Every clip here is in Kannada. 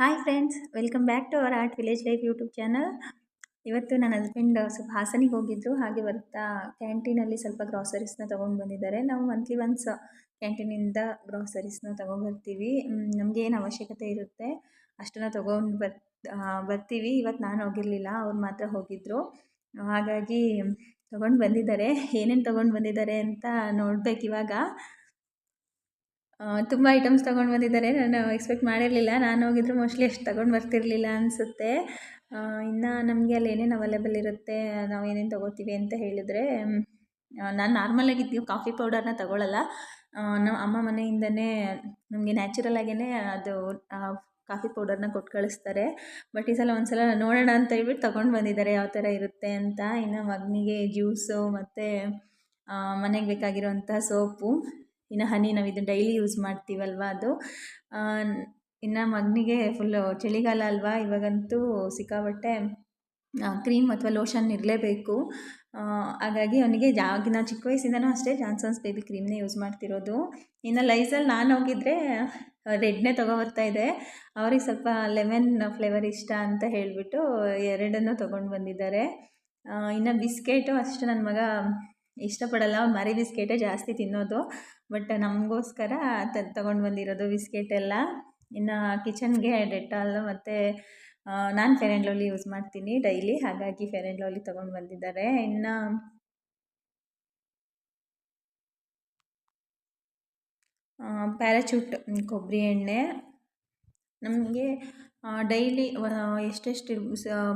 Hi friends, welcome back to our art village life YouTube channel. ಇವತ್ತು ನನ್ನ ಹಸ್ಬೆಂಡ್ ಸ್ವಲ್ಪ ಹಾಸನಿಗೆ ಹೋಗಿದ್ರು. ಹಾಗೆ ಬರ್ತಾ ಕ್ಯಾಂಟೀನಲ್ಲಿ ಸ್ವಲ್ಪ ಗ್ರಾಸರೀಸ್ನ ತೊಗೊಂಡು ಬಂದಿದ್ದಾರೆ. ನಾವು ಮಂತ್ಲಿ ಒನ್ಸ್ ಕ್ಯಾಂಟೀನಿಂದ ಗ್ರಾಸರೀಸ್ನ ತೊಗೊಂಡ್ಬರ್ತೀವಿ. ನಮಗೆ ಏನು ಅವಶ್ಯಕತೆ ಇರುತ್ತೆ ಅಷ್ಟನ್ನು ಬರ್ತೀವಿ. ಇವತ್ತು ನಾನು ಹೋಗಿರಲಿಲ್ಲ, ಅವ್ರು ಮಾತ್ರ ಹೋಗಿದ್ದರು. ಹಾಗಾಗಿ ತೊಗೊಂಡು ಬಂದಿದ್ದಾರೆ. ಏನೇನು ತೊಗೊಂಡು ಬಂದಿದ್ದಾರೆ ಅಂತ ನೋಡ್ಬೇಕು ಇವಾಗ. ತುಂಬ ಐಟಮ್ಸ್ ತೊಗೊಂಡು ಬಂದಿದ್ದಾರೆ. ನಾನು ಎಕ್ಸ್ಪೆಕ್ಟ್ ಮಾಡಿರಲಿಲ್ಲ. ನಾನು ಹೋಗಿದ್ರು ಮೋಸ್ಟ್ಲಿ ಅಷ್ಟು ತೊಗೊಂಡು ಬರ್ತಿರಲಿಲ್ಲ ಅನಿಸುತ್ತೆ. ಇನ್ನು ನಮಗೆ ಅಲ್ಲಿ ಏನೇನು ಅವೈಲೇಬಲ್ ಇರುತ್ತೆ, ನಾವು ಏನೇನು ತೊಗೋತೀವಿ ಅಂತ ಹೇಳಿದರೆ, ನಾನು ನಾರ್ಮಲಾಗಿ ಕಾಫಿ ಪೌಡರ್ನ ತೊಗೊಳ್ಳಲ್ಲ. ನಮ್ಮ ಅಮ್ಮ ಮನೆಯಿಂದನೇ ನಮಗೆ ನ್ಯಾಚುರಲ್ ಆಗೇ ಅದು ಕಾಫಿ ಪೌಡರ್ನ ಕೊಟ್ಟು ಕಳಿಸ್ತಾರೆ. ಬಟ್ ಈ ಸಲ ಒಂದ್ಸಲ ನೋಡೋಣ ಅಂತ ಹೇಳ್ಬಿಟ್ಟು ತೊಗೊಂಡು ಬಂದಿದ್ದಾರೆ ಯಾವ ಥರ ಇರುತ್ತೆ ಅಂತ. ಇನ್ನು ಮಗನಿಗೆ ಜ್ಯೂಸು ಮತ್ತು ಮನೆಗೆ ಬೇಕಾಗಿರೋಂಥ ಸೋಪು, ಇನ್ನು ಹನಿ ನಾವು ಇದನ್ನು ಡೈಲಿ ಯೂಸ್ ಮಾಡ್ತೀವಲ್ವ ಅದು. ಇನ್ನು ಮಗನಿಗೆ ಫುಲ್ಲು ಚಳಿಗಾಲ ಅಲ್ವಾ, ಇವಾಗಂತೂ ಸಿಕ್ಕಾಬಟ್ಟೆ ಕ್ರೀಮ್ ಅಥವಾ ಲೋಷನ್ ಇರಲೇಬೇಕು. ಹಾಗಾಗಿ ಅವನಿಗೆ ನಾವು ಚಿಕ್ಕ ವಯಸ್ಸಿಂದನೂ ಅಷ್ಟೇ ಜಾನ್ಸನ್ಸ್ ಬೇಬಿ ಕ್ರೀಮ್ನೇ ಯೂಸ್ ಮಾಡ್ತಿರೋದು. ಇನ್ನು ಲೈಸಲ್ಲಿ ನಾನು ಹೋಗಿದ್ರೆ ರೆಡ್ನೇ ತೊಗೊಬರ್ತಾಯಿದ್ದೆ. ಅವ್ರಿಗೆ ಸ್ವಲ್ಪ ಲೆಮನ್ ಫ್ಲೇವರ್ ಇಷ್ಟ ಅಂತ ಹೇಳಿಬಿಟ್ಟು ಎರಡನ್ನೂ ತೊಗೊಂಡು ಬಂದಿದ್ದಾರೆ. ಇನ್ನು ಬಿಸ್ಕೆಟು ಅಷ್ಟು ನನ್ನ ಮಗ ಇಷ್ಟಪಡಲ್ಲ, ಅವ್ನು ಮಾರಿ ಬಿಸ್ಕೆಟೇ ಜಾಸ್ತಿ ತಿನ್ನೋದು. ಬಟ್ ನಮಗೋಸ್ಕರ ತೊಗೊಂಡು ಬಂದಿರೋದು ಬಿಸ್ಕೆಟ್ ಎಲ್ಲ. ಇನ್ನು ಕಿಚನ್ಗೆ ಡೆಟಾಲ್ ಮತ್ತು ನಾನು ಫೇರ್ ಆ್ಯಂಡ್ ಲವ್ಲಿ ಯೂಸ್ ಮಾಡ್ತೀನಿ ಡೈಲಿ, ಹಾಗಾಗಿ ಫೇರ್ ಆ್ಯಂಡ್ ಲವ್ಲಿ ತೊಗೊಂಡು ಬಂದಿದ್ದಾರೆ. ಇನ್ನು ಪ್ಯಾರಾಚೂಟ್ ಕೊಬ್ಬರಿ ಎಣ್ಣೆ ನಮಗೆ ಡೈಲಿ ಎಷ್ಟೆಷ್ಟು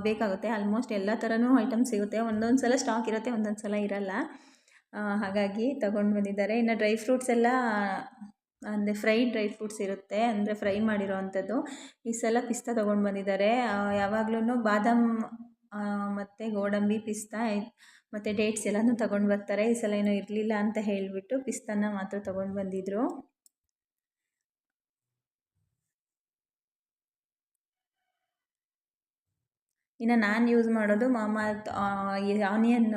ಬೇಕಾಗುತ್ತೆ ಆಲ್ಮೋಸ್ಟ್ ಎಲ್ಲ ಥರನೂ ಐಟಮ್ಸ್ ಸಿಗುತ್ತೆ. ಒಂದೊಂದು ಸಲ ಸ್ಟಾಕ್ ಇರುತ್ತೆ, ಒಂದೊಂದು ಸಲ ಇರಲ್ಲ. ಹಾಗಾಗಿ ತೊಗೊಂಡು ಬಂದಿದ್ದಾರೆ. ಇನ್ನು ಡ್ರೈ ಫ್ರೂಟ್ಸ್ ಎಲ್ಲ ಅಂದರೆ ಫ್ರೈಡ್ ಡ್ರೈ ಫ್ರೂಟ್ಸ್ ಇರುತ್ತೆ, ಅಂದರೆ ಫ್ರೈ ಮಾಡಿರೋ ಅಂಥದ್ದು. ಈ ಸಲ ಪಿಸ್ತಾ ತೊಗೊಂಡು ಬಂದಿದ್ದಾರೆ. ಯಾವಾಗ್ಲೂ ಬಾದಾಮ್ ಮತ್ತು ಗೋಡಂಬಿ, ಪಿಸ್ತಾ ಮತ್ತು ಡೇಟ್ಸ್ ಎಲ್ಲನೂ ತೊಗೊಂಡು ಬರ್ತಾರೆ. ಈ ಸಲ ಏನೂ ಇರಲಿಲ್ಲ ಅಂತ ಹೇಳಿಬಿಟ್ಟು ಪಿಸ್ತಾನ ಮಾತ್ರ ತೊಗೊಂಡು ಬಂದಿದ್ದರು. ಇನ್ನು ನಾನು ಯೂಸ್ ಮಾಡೋದು ಮಾಮಾಅರ್ತ್ ಆನಿಯನ್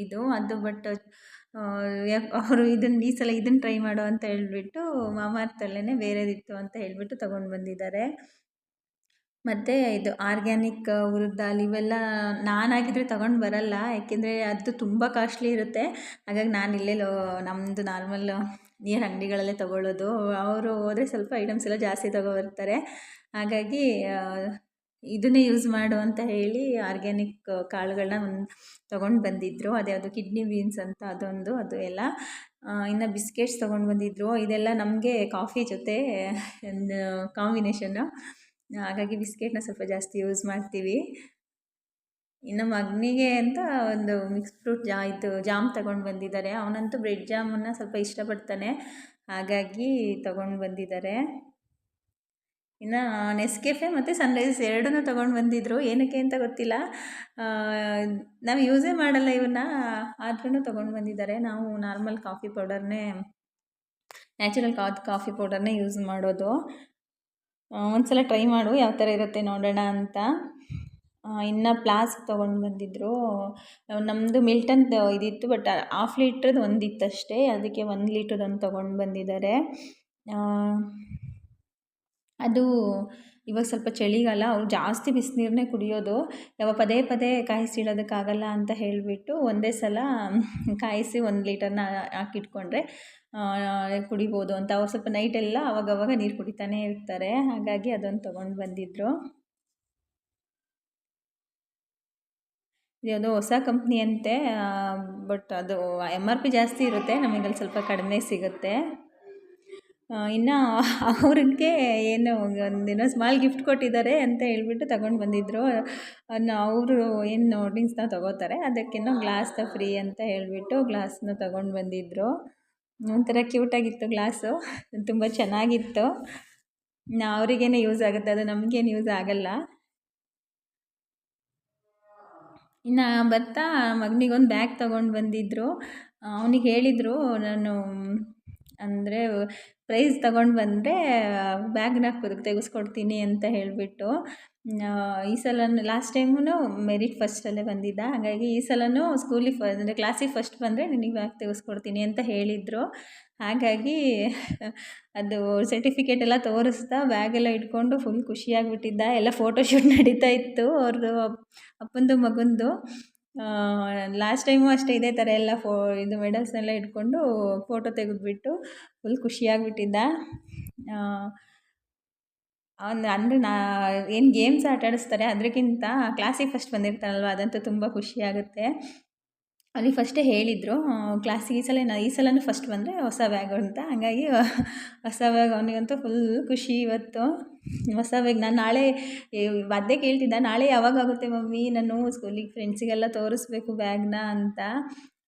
ಇದು ಅದು. ಬಟ್ ಅವರು ಈ ಸಲ ಇದನ್ನು ಟ್ರೈ ಮಾಡೋ ಅಂತ ಹೇಳಿಬಿಟ್ಟು ಮಾಮಾಅರ್ತಲ್ಲೇ ಬೇರೆದಿತ್ತು ಅಂತ ಹೇಳಿಬಿಟ್ಟು ತೊಗೊಂಡು ಬಂದಿದ್ದಾರೆ. ಮತ್ತು ಇದು ಆರ್ಗ್ಯಾನಿಕ್ ಉರಿದ ದಾಲ್ ಇವೆಲ್ಲ ನಾನಾಗಿದ್ದರೆ ತೊಗೊಂಡು ಬರಲ್ಲ, ಯಾಕೆಂದರೆ ಅದು ತುಂಬ ಕಾಸ್ಟ್ಲಿ ಇರುತ್ತೆ. ಹಾಗಾಗಿ ನಾನು ಇಲ್ಲೇ ನಮ್ಮದು ನಾರ್ಮಲ್ ನಿಯರ್ ಅಂಗಡಿಗಳಲ್ಲೇ ತೊಗೊಳ್ಳೋದು. ಅವರು ಹೋದರೆ ಸ್ವಲ್ಪ ಐಟಮ್ಸ್ ಎಲ್ಲ ಜಾಸ್ತಿ ತೊಗೊಬರ್ತಾರೆ. ಹಾಗಾಗಿ ಇದನ್ನೇ ಯೂಸ್ ಮಾಡು ಅಂತ ಹೇಳಿ ಆರ್ಗ್ಯಾನಿಕ್ ಕಾಳುಗಳನ್ನ ತೊಗೊಂಡು ಬಂದಿದ್ದರು. ಅದ್ಯಾವುದು ಕಿಡ್ನಿ ಬೀನ್ಸ್ ಅಂತ ಅದೊಂದು, ಅದು ಎಲ್ಲ. ಇನ್ನು ಬಿಸ್ಕೆಟ್ಸ್ ತೊಗೊಂಡು ಬಂದಿದ್ದರು. ಇದೆಲ್ಲ ನಮಗೆ ಕಾಫಿ ಜೊತೆ ಕಾಂಬಿನೇಷನ್ನು, ಹಾಗಾಗಿ ಬಿಸ್ಕೆಟ್ನ ಸ್ವಲ್ಪ ಜಾಸ್ತಿ ಯೂಸ್ ಮಾಡ್ತೀವಿ. ಇನ್ನು ಮಗನಿಗೆ ಅಂತ ಒಂದು ಮಿಕ್ಸ್ ಫ್ರೂಟ್ ಜಾಮ್ ತೊಗೊಂಡು ಬಂದಿದ್ದಾರೆ. ಅವನಂತೂ ಬ್ರೆಡ್ ಜಾಮನ್ನು ಸ್ವಲ್ಪ ಇಷ್ಟಪಡ್ತಾನೆ, ಹಾಗಾಗಿ ತೊಗೊಂಡು ಬಂದಿದ್ದಾರೆ. ಇನ್ನು ನೆಸ್ಕೆಫೆ ಮತ್ತು ಸನ್ರೈಸ್ ಎರಡನ್ನೂ ತೊಗೊಂಡು ಬಂದಿದ್ದರು. ಏನಕ್ಕೆ ಅಂತ ಗೊತ್ತಿಲ್ಲ, ನಾವು ಯೂಸೇ ಮಾಡಲ್ಲ ಇವನ್ನ, ಆದ್ರೂ ತೊಗೊಂಡು ಬಂದಿದ್ದಾರೆ. ನಾವು ನಾರ್ಮಲ್ ಕಾಫಿ ಪೌಡರ್ನೇ, ನ್ಯಾಚುರಲ್ ಕಾಫಿ ಪೌಡರ್ನೇ ಯೂಸ್ ಮಾಡೋದು. ಒಂದ್ಸಲ ಟ್ರೈ ಮಾಡು, ಯಾವ ಥರ ಇರುತ್ತೆ ನೋಡೋಣ ಅಂತ. ಇನ್ನು ಫ್ಲಾಸ್ಕ್ ತೊಗೊಂಡು ಬಂದಿದ್ದರು. ನಮ್ಮದು ಮಿಲ್ಟನ್ದು ಇದಿತ್ತು, ಬಟ್ 1/2 ಲೀಟ್ರದ್ದು ಒಂದಿತ್ತಷ್ಟೇ, ಅದಕ್ಕೆ 1 ಲೀಟ್ರದೊಂದು ತೊಗೊಂಡು ಬಂದಿದ್ದಾರೆ. ಅದು ಇವಾಗ ಸ್ವಲ್ಪ ಚಳಿಗಾಲ, ಅವ್ರು ಜಾಸ್ತಿ ಬಿಸಿನೀರನ್ನೇ ಕುಡಿಯೋದು. ಪದೇ ಪದೇ ಕಾಯಿಸಿಡೋದಕ್ಕಾಗಲ್ಲ ಅಂತ ಹೇಳಿಬಿಟ್ಟು ಒಂದೇ ಸಲ ಕಾಯಿಸಿ 1 ಲೀಟರ್ನ ಹಾಕಿಟ್ಕೊಂಡ್ರೆ ಕುಡಿಬೋದು ಅಂತ. ಅವ್ರು ಸ್ವಲ್ಪ ನೈಟೆಲ್ಲ ಅವಾಗವಾಗ ನೀರು ಕುಡಿತಾನೇ ಇರ್ತಾರೆ, ಹಾಗಾಗಿ ಅದೊಂದು ತೊಗೊಂಡು ಬಂದಿದ್ದರು. ಯಾವುದೋ ಹೊಸ ಕಂಪ್ನಿ ಅಂತೆ, ಬಟ್ ಅದು MRP ಜಾಸ್ತಿ ಇರುತ್ತೆ, ನಮಗಲ್ಲಿ ಸ್ವಲ್ಪ ಕಡಿಮೆ ಸಿಗುತ್ತೆ. ಇನ್ನು ಅವ್ರಿಗೆ ಒಂದೇನೋ ಸ್ಮಾಲ್ ಗಿಫ್ಟ್ ಕೊಟ್ಟಿದ್ದಾರೆ ಅಂತ ಹೇಳ್ಬಿಟ್ಟು ತೊಗೊಂಡು ಬಂದಿದ್ದರು. ಅವರು ಏನು ಡ್ರಿಂಕ್ಸ್ನ ತೊಗೋತಾರೆ, ಅದಕ್ಕೇನೋ ಗ್ಲಾಸ್ ಫ್ರೀ ಅಂತ ಹೇಳಿಬಿಟ್ಟು ಗ್ಲಾಸ್ನ ತೊಗೊಂಡು ಬಂದಿದ್ದರು. ಒಂಥರ ಕ್ಯೂಟಾಗಿತ್ತು ಗ್ಲಾಸು, ತುಂಬ ಚೆನ್ನಾಗಿತ್ತು. ಅವರಿಗೇನೆ ಯೂಸ್ ಆಗುತ್ತೆ, ಅದು ನಮಗೇನು ಯೂಸ್ ಆಗಲ್ಲ. ಇನ್ನು ಬರ್ತಾ ಮಗನಿಗೊಂದು ಬ್ಯಾಗ್ ತೊಗೊಂಡು ಬಂದಿದ್ದರು. ಅವನಿಗೆ ಹೇಳಿದರು, ನಾನು ಅಂದರೆ ಪ್ರೈಸ್ ತಗೊಂಡು ಬಂದರೆ ಬ್ಯಾಗ್ನ ತೆಗೆಸ್ಕೊಡ್ತೀನಿ ಅಂತ ಹೇಳಿಬಿಟ್ಟು ಈ ಸಲನೂ ಲಾಸ್ಟ್ ಟೈಮೂ ಮೆರಿಟ್ ಫಸ್ಟಲ್ಲೇ ಬಂದಿದ್ದ. ಹಾಗಾಗಿ ಈ ಸಲನೂ ಸ್ಕೂಲಿಗೆ ಅಂದರೆ ಕ್ಲಾಸಿಗೆ ಫಸ್ಟ್ ಬಂದರೆ ನಿನಗೆ ಬ್ಯಾಗ್ ತೆಗೆಸ್ಕೊಡ್ತೀನಿ ಅಂತ ಹೇಳಿದರು. ಹಾಗಾಗಿ ಅದು ಸರ್ಟಿಫಿಕೇಟ್ ಎಲ್ಲ ತೋರಿಸ್ತಾ ಬ್ಯಾಗೆಲ್ಲ ಇಟ್ಕೊಂಡು ಫುಲ್ ಖುಷಿಯಾಗಿಬಿಟ್ಟಿದ್ದ. ಎಲ್ಲ ಫೋಟೋಶೂಟ್ ನಡೀತಾ ಇತ್ತು ಅವ್ರದ್ದು ಅಪ್ಪಂದು ಮಗಂದು. ಲಾಸ್ಟ್ ಟೈಮು ಅಷ್ಟೇ ಇದೇ ಥರ ಎಲ್ಲ ಇದು ಮೆಡಲ್ಸ್ನೆಲ್ಲ ಇಟ್ಕೊಂಡು ಫೋಟೋ ತೆಗೆದ್ಬಿಟ್ಟು ಫುಲ್ ಖುಷಿಯಾಗಿಬಿಟ್ಟಿದ್ದ. ಅಂದರೆ ಏನು ಗೇಮ್ಸ್ ಆಟ ಆಡಿಸ್ತಾರೆ ಅದಕ್ಕಿಂತ ಕ್ಲಾಸಿಗೆ ಫಸ್ಟ್ ಬಂದಿರ್ತಾರಲ್ವ ಅದಂತೂ ತುಂಬ ಖುಷಿಯಾಗುತ್ತೆ. ಅವ್ನಿಗೆ ಫಸ್ಟೇ ಹೇಳಿದರು ಕ್ಲಾಸಿಗೆ ಈ ಸಲನೂ ಫಸ್ಟ್ ಬಂದರೆ ಹೊಸ ಬ್ಯಾಗು ಅಂತ. ಹಾಗಾಗಿ ಹೊಸ ಬ್ಯಾಗ್ ಅವನಿಗಂತೂ ಫುಲ್ ಖುಷಿ ಇವತ್ತು. ಹೊಸ ಬ್ಯಾಗ್ ನಾನು ನಾಳೆ ಅದೇ ಕೇಳ್ತಿದ್ದ, ನಾಳೆ ಯಾವಾಗಾಗುತ್ತೆ ಮಮ್ಮಿ ನಾನು ಸ್ಕೂಲಿಗೆ ಫ್ರೆಂಡ್ಸಿಗೆಲ್ಲ ತೋರಿಸ್ಬೇಕು ಬ್ಯಾಗ್ನ ಅಂತ.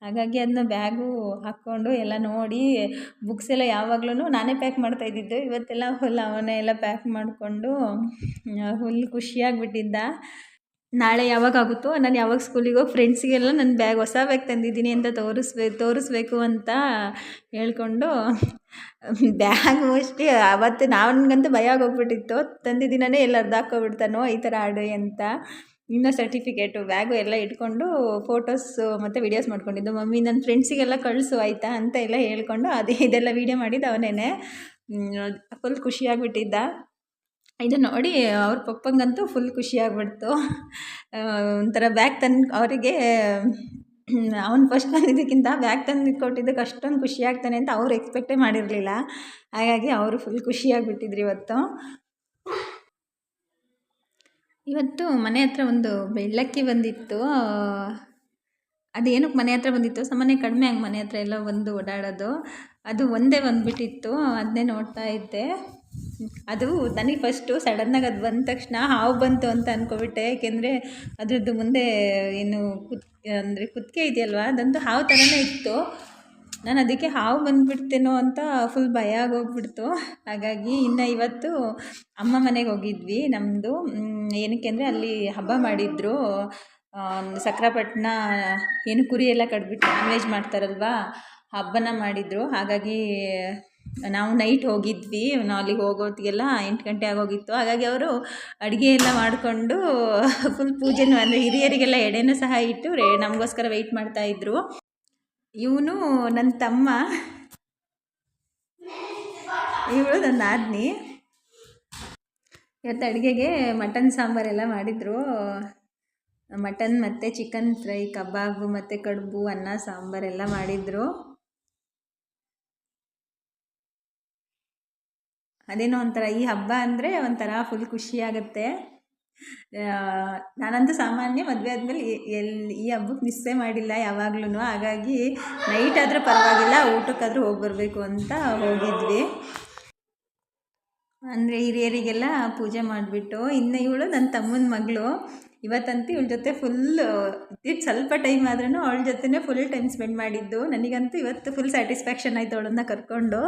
ಹಾಗಾಗಿ ಅದನ್ನ ಬ್ಯಾಗು ಹಾಕ್ಕೊಂಡು ಎಲ್ಲ ನೋಡಿ ಬುಕ್ಸ್ ಎಲ್ಲ ಯಾವಾಗ್ಲೂ ನಾನೇ ಪ್ಯಾಕ್ ಮಾಡ್ತಾಯಿದ್ದಿದ್ದು. ಇವತ್ತೆಲ್ಲ ಫುಲ್ ಅವನೇ ಎಲ್ಲ ಪ್ಯಾಕ್ ಮಾಡಿಕೊಂಡು ಫುಲ್ ಖುಷಿಯಾಗಿಬಿಟ್ಟಿದ್ದ. ನಾಳೆ ಯಾವಾಗಾಗುತ್ತೋ ನಾನು ಯಾವಾಗ ಸ್ಕೂಲಿಗೆ ಹೋಗಿ ಫ್ರೆಂಡ್ಸಿಗೆಲ್ಲ ನನ್ನ ಬ್ಯಾಗ್ ಹೊಸ ಬ್ಯಾಗ್ ತಂದಿದ್ದೀನಿ ಅಂತ ತೋರಿಸ್ಬೇಕು ಅಂತ ಹೇಳ್ಕೊಂಡು ಬ್ಯಾಗ್ ಮೋಸ್ಟ್ಲಿ ಅವತ್ತು ನನಗಂತೂ ಭಯ ಆಗೋಗ್ಬಿಟ್ಟಿತ್ತು. ತಂದಿದ್ದೀನೇ ಎಲ್ಲ ಅರ್ಧಾಕ್ಕೋಗ್ಬಿಡ್ತಾನೋ ಈ ಥರ ಆಡಿ ಅಂತ. ಇನ್ನೂ ಸರ್ಟಿಫಿಕೇಟು ಬ್ಯಾಗು ಎಲ್ಲ ಇಟ್ಕೊಂಡು ಫೋಟೋಸು ಮತ್ತು ವೀಡಿಯೋಸ್ ಮಾಡ್ಕೊಂಡಿದ್ದು. ಮಮ್ಮಿ ನನ್ನ ಫ್ರೆಂಡ್ಸಿಗೆಲ್ಲ ಕಳಿಸು ಆಯಿತಾ ಅಂತ ಎಲ್ಲ ಹೇಳ್ಕೊಂಡು ಇದೆಲ್ಲ ವೀಡಿಯೋ ಮಾಡಿದ್ದು ಅವನೇ. ಫುಲ್ ಖುಷಿಯಾಗಿಬಿಟ್ಟಿದ್ದ. ಇದು ನೋಡಿ ಅವ್ರ ಪಪ್ಪಂಗಂತೂ ಫುಲ್ ಖುಷಿಯಾಗ್ಬಿಡ್ತು. ಒಂಥರ ಬ್ಯಾಗ್ ಅವರಿಗೆ ಅವ್ನು ಫಸ್ಟ್ ಬಂದಿದ್ದಕ್ಕಿಂತ ಬ್ಯಾಗ್ ತಂದು ಕೊಟ್ಟಿದ್ದಕ್ಕೆ ಅಷ್ಟೊಂದು ಖುಷಿಯಾಗ್ತಾನೆ ಅಂತ ಅವ್ರು ಎಕ್ಸ್ಪೆಕ್ಟೇ ಮಾಡಿರಲಿಲ್ಲ. ಹಾಗಾಗಿ ಅವರು ಫುಲ್ ಖುಷಿಯಾಗಿಬಿಟ್ಟಿದ್ರು ಇವತ್ತು. ಇವತ್ತು ಮನೆ ಹತ್ರ ಒಂದು ಬೆಳ್ಳಕ್ಕಿ ಬಂದಿತ್ತು. ಅದೇನಕ್ಕೆ ಮನೆ ಹತ್ರ ಬಂದಿತ್ತು, ಸಾಮಾನ್ಯ ಕಡಿಮೆ ಆಗಿ ಮನೆ ಹತ್ರ ಎಲ್ಲ ಒಂದು ಓಡಾಡೋದು. ಅದು ಒಂದೇ ಬಂದುಬಿಟ್ಟಿತ್ತು, ಅದನ್ನೇ ನೋಡ್ತಾ ಇದ್ದೆ. ಅದು ನನಗೆ ಫಸ್ಟು ಸಡನ್ನಾಗಿ ಅದು ಬಂದ ತಕ್ಷಣ ಹಾವು ಬಂತು ಅಂತ ಅಂದ್ಕೊಬಿಟ್ಟೆ. ಏಕೆಂದರೆ ಅದ್ರದ್ದು ಮುಂದೆ ಏನು ಕುತ್ತಿಗೆ ಇದೆಯಲ್ವ, ಅದಂತೂ ಹಾವು ಥರನೇ ಇತ್ತು. ನಾನು ಅದಕ್ಕೆ ಹಾವು ಬಂದುಬಿಡ್ತೇನೋ ಅಂತ ಫುಲ್ ಭಯ ಆಗೋಗ್ಬಿಡ್ತು. ಹಾಗಾಗಿ ಇನ್ನು ಇವತ್ತು ಅಮ್ಮ ಮನೆಗೆ ಹೋಗಿದ್ವಿ ನಮ್ಮದು. ಏನಕ್ಕೆ ಅಂದರೆ ಅಲ್ಲಿ ಹಬ್ಬ ಮಾಡಿದ್ರು. ಸಕ್ರಾಪಟ್ಟಣ ಏನು ಕುರಿ ಎಲ್ಲ ಕಡ್ಬಿಟ್ಟು ನಾನ್ ವೆಜ್ ಮಾಡ್ತಾರಲ್ವ, ಹಬ್ಬನ ಮಾಡಿದರು. ಹಾಗಾಗಿ ನಾವು ನೈಟ್ ಹೋಗಿದ್ವಿ. ನಾವು ಅಲ್ಲಿಗೆ ಹೋಗೋತ್ತಿಗೆಲ್ಲ 8 ಗಂಟೆ ಆಗೋಗಿತ್ತು. ಹಾಗಾಗಿ ಅವರು ಅಡುಗೆ ಎಲ್ಲ ಮಾಡಿಕೊಂಡು ಫುಲ್ ಪೂಜೆನೂ ಅಂದರೆ ಹಿರಿಯರಿಗೆಲ್ಲ ಎಡೆನೂ ಸಹ ಇಟ್ಟು ನಮಗೋಸ್ಕರ ವೆಯ್ಟ್ ಮಾಡ್ತಾಯಿದ್ರು. ಇವನು ನನ್ನ ತಮ್ಮ, ಇವಳು ನನ್ನ ನಾದಿನಿ. ಇವತ್ತು ಅಡುಗೆಗೆ ಮಟನ್ ಸಾಂಬಾರೆಲ್ಲ ಮಾಡಿದರು. ಮಟನ್ ಮತ್ತು ಚಿಕನ್ ಫ್ರೈ, ಕಬಾಬು ಮತ್ತು ಕಡುಬು, ಅನ್ನ ಸಾಂಬಾರೆಲ್ಲ ಮಾಡಿದರು. ಅದೇನೋ ಒಂಥರ ಈ ಹಬ್ಬ ಅಂದರೆ ಒಂಥರ ಫುಲ್ ಖುಷಿಯಾಗುತ್ತೆ. ನಾನಂತೂ ಸಾಮಾನ್ಯ ಮದುವೆ ಆದಮೇಲೆ ಈ ಹಬ್ಬಕ್ಕೆ ಮಿಸ್ಸೇ ಮಾಡಿಲ್ಲ ಯಾವಾಗ್ಲೂ. ಹಾಗಾಗಿ ನೈಟ್ ಆದರೆ ಪರವಾಗಿಲ್ಲ, ಊಟಕ್ಕಾದರೂ ಹೋಗಿ ಬರಬೇಕು ಅಂತ ಹೋಗಿದ್ವಿ. ಅಂದರೆ ಹಿರಿಯರಿಗೆಲ್ಲ ಪೂಜೆ ಮಾಡಿಬಿಟ್ಟು. ಇನ್ನು ಇವಳು ನನ್ನ ತಮ್ಮನ ಮಗಳು. ಇವತ್ತಂತೂ ಇವಳ ಜೊತೆ ಫುಲ್ಲು ಸ್ವಲ್ಪ ಟೈಮ್ ಆದ್ರೂ ಅವಳ ಜೊತೆನೇ ಫುಲ್ ಟೈಮ್ ಸ್ಪೆಂಡ್ ಮಾಡಿದ್ದು. ನನಗಂತೂ ಇವತ್ತು ಫುಲ್ ಸ್ಯಾಟಿಸ್ಫ್ಯಾಕ್ಷನ್ ಆಯಿತು ಅವಳನ್ನ ಕರ್ಕೊಂಡು.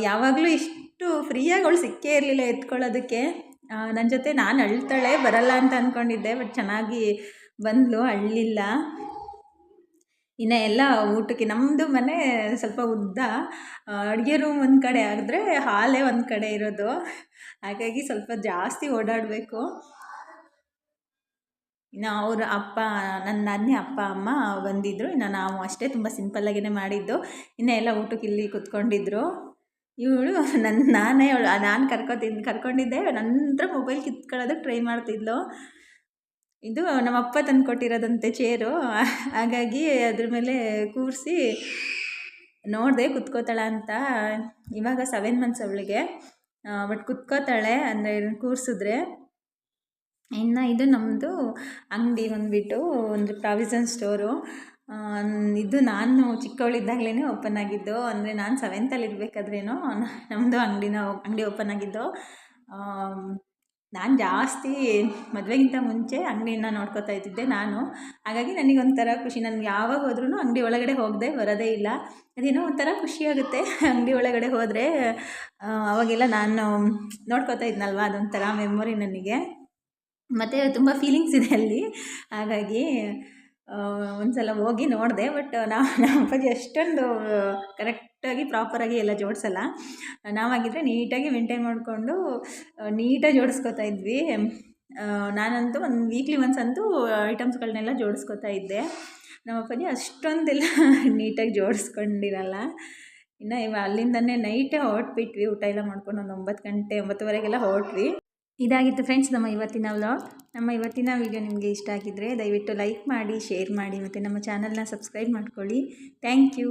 ಯಾವಾಗಲೂ ಇಷ್ಟು ಫ್ರೀಯಾಗಿ ಅವಳು ಸಿಕ್ಕೇ ಇರಲಿಲ್ಲ ಎತ್ಕೊಳ್ಳೋದಕ್ಕೆ. ನನ್ನ ಜೊತೆ ನಾನು ಅಳ್ತಾಳೆ ಬರಲ್ಲ ಅಂತ ಅಂದ್ಕೊಂಡಿದ್ದೆ, ಬಟ್ ಚೆನ್ನಾಗಿ ಬಂದಳು, ಅಳಲಿಲ್ಲ. ಇನ್ನು ಎಲ್ಲ ಊಟಕ್ಕೆ ನಮ್ಮದು ಮನೆ ಸ್ವಲ್ಪ ಉದ್ದ, ಅಡುಗೆ ರೂಮ್ ಒಂದು ಕಡೆ ಆದರೆ ಹಾಲೇ ಒಂದು ಕಡೆ ಇರೋದು. ಹಾಗಾಗಿ ಸ್ವಲ್ಪ ಜಾಸ್ತಿ ಓಡಾಡಬೇಕು. ಇನ್ನು ಅವ್ರ ಅಪ್ಪ, ನನ್ನ ನಾದಿನಿ ಅಪ್ಪ ಅಮ್ಮ ಬಂದಿದ್ದರು. ಇನ್ನು ನಾವು ಅಷ್ಟೇ ತುಂಬ ಸಿಂಪಲ್ಲಾಗೇ ಮಾಡಿದ್ದು. ಇನ್ನು ಎಲ್ಲ ಊಟಕ್ಕೆ ಇಲ್ಲಿ ಕೂತ್ಕೊಂಡಿದ್ರು. ಇವಳು ನಾನು ಕರ್ಕೊಂಡಿದ್ದೆ, ನಂತರ ಮೊಬೈಲ್ ಕಿತ್ಕೊಳ್ಳೋದಕ್ಕೆ ಟ್ರೈ ಮಾಡ್ತಿದ್ಲು. ಇದು ನಮ್ಮಪ್ಪ ತಂದು ಕೊಟ್ಟಿರೋದಂತೆ ಚೇರು. ಹಾಗಾಗಿ ಅದ್ರ ಮೇಲೆ ಕೂರಿಸಿ ನೋಡಿದೆ ಕುತ್ಕೋತಾಳ ಅಂತ. ಇವಾಗ 7 ಮಂತ್ಸ್ ಅವಳಿಗೆ, ಬಟ್ ಕುತ್ಕೋತಾಳೆ ಅಂದರೆ ಕೂರಿಸಿದ್ರೆ. ಇನ್ನು ಇದು ನಮ್ಮದು ಅಂಗಡಿ ಬಂದುಬಿಟ್ಟು ಒಂದು ಪ್ರಾವಿಷನ್ ಸ್ಟೋರು. ಇದು ನಾನು ಚಿಕ್ಕವಳಿದ್ದಾಗಲೇ ಓಪನ್ ಆಗಿದ್ದು. ಅಂದರೆ ನಾನು 7th ಇರಬೇಕಾದ್ರೇನೋ ನಮ್ಮದು ಅಂಗಡಿ ಓಪನ್ ಆಗಿದ್ದು. ನಾನು ಜಾಸ್ತಿ ಮದುವೆಗಿಂತ ಮುಂಚೆ ಅಂಗಡಿನ ನೋಡ್ಕೋತಾ ಇದ್ದಿದ್ದೆ ನಾನು. ಹಾಗಾಗಿ ನನಗೊಂಥರ ಖುಷಿ. ನನಗೆ ಯಾವಾಗ ಹೋದ್ರೂ ಅಂಗಡಿ ಒಳಗಡೆ ಹೋಗದೆ ಬರೋದೇ ಇಲ್ಲ. ಅದೇನೋ ಒಂಥರ ಖುಷಿಯಾಗುತ್ತೆ ಅಂಗಡಿ ಒಳಗಡೆ ಹೋದರೆ. ಅವಾಗೆಲ್ಲ ನಾನು ನೋಡ್ಕೋತಾ ಇದ್ನಲ್ವ, ಅದೊಂಥರ ಮೆಮೊರಿ ನನಗೆ. ಮತ್ತು ತುಂಬ ಫೀಲಿಂಗ್ಸ್ ಇದೆ ಅಲ್ಲಿ. ಹಾಗಾಗಿ ಒಂದು ಸಲ ಹೋಗಿ ನೋಡಿದೆ. ಬಟ್ ನಮ್ಮ ಅಪ್ಪಾಜಿ ಅಷ್ಟೊಂದು ಕರೆಕ್ಟಾಗಿ ಪ್ರಾಪರಾಗಿ ಎಲ್ಲ ಜೋಡಿಸಲ್ಲ. ನಾವಾಗಿದ್ದರೆ ನೀಟಾಗಿ ಮೇಂಟೈನ್ ಮಾಡಿಕೊಂಡು ನೀಟಾಗಿ ಜೋಡಿಸ್ಕೊತಾ ಇದ್ವಿ. ನಾನಂತೂ ಒಂದು ವೀಕ್ಲಿ ಒನ್ಸ್ ಅಂತೂ ಐಟಮ್ಸ್ಗಳನ್ನೆಲ್ಲ ಜೋಡಿಸ್ಕೊತಾ ಇದ್ದೆ. ನಮ್ಮ ಅಪ್ಪಾಜಿ ಅಷ್ಟೊಂದೆಲ್ಲ ನೀಟಾಗಿ ಜೋಡಿಸ್ಕೊಂಡಿರಲ್ಲ. ಇನ್ನು ಅಲ್ಲಿಂದನೇ ನೈಟೇ ಹೊರಟ್ಬಿಟ್ವಿ, ಊಟ ಎಲ್ಲ ಮಾಡ್ಕೊಂಡು ಒಂದು 9 ಗಂಟೆ 9:30ಗೆಲ್ಲ ಹೊರಟ್ವಿ. ಇದಾಗಿತ್ತು ಫ್ರೆಂಡ್ಸ್ ನಮ್ಮ ಇವತ್ತಿನ ವ್ಲಾಗ್. ನಮ್ಮ ಇವತ್ತಿನ ವಿಡಿಯೋ ನಿಮಗೆ ಇಷ್ಟ ಆಗಿದ್ದರೆ ದಯವಿಟ್ಟು ಲೈಕ್ ಮಾಡಿ, ಶೇರ್ ಮಾಡಿ ಮತ್ತು ನಮ್ಮ ಚಾನಲ್ನ ಸಬ್ಸ್ಕ್ರೈಬ್ ಮಾಡ್ಕೊಳ್ಳಿ. Thank you.